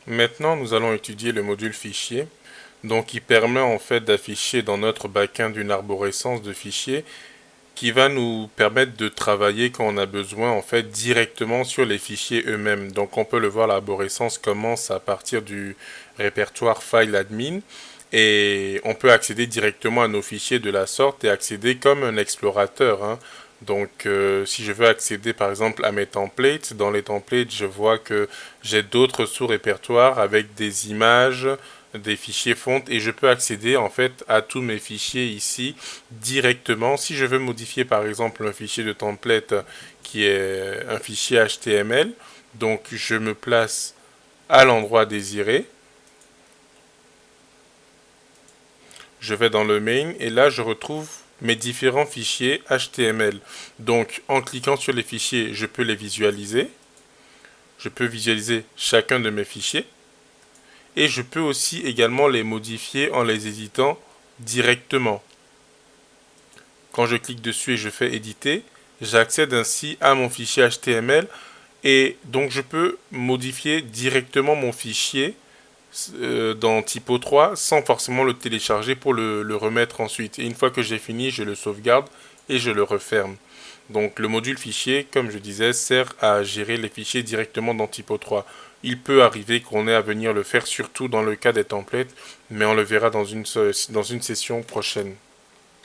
Maintenant, nous allons étudier le module fichier. Donc, il permet en fait d'afficher dans notre backend une arborescence de fichiers qui va nous permettre de travailler quand on a besoin en fait directement sur les fichiers eux-mêmes. Donc, on peut le voir, l'arborescence commence à partir du répertoire file admin et on peut accéder directement à nos fichiers de la sorte et accéder comme un explorateur, hein. Donc, si je veux accéder par exemple à mes templates, dans les templates, je vois que j'ai d'autres sous-répertoires avec des images, des fichiers fontes et je peux accéder en fait à tous mes fichiers ici directement. Si je veux modifier par exemple un fichier de template qui est un fichier HTML, donc je me place à l'endroit désiré. Je vais dans le main et là je retrouve mes différents fichiers HTML. Donc en cliquant sur les fichiers, je peux les visualiser. Je peux visualiser chacun de mes fichiers. Et je peux aussi également les modifier en les éditant directement. Quand je clique dessus et je fais éditer, j'accède ainsi à mon fichier HTML et donc je peux modifier directement mon fichier dans Typo 3 sans forcément le télécharger pour le remettre ensuite. Et une fois que j'ai fini, je le sauvegarde et je le referme. Donc le module fichier, comme je disais, sert à gérer les fichiers directement dans Typo 3. Il peut arriver qu'on ait à venir le faire surtout dans le cas des templates, mais on le verra dans une session prochaine.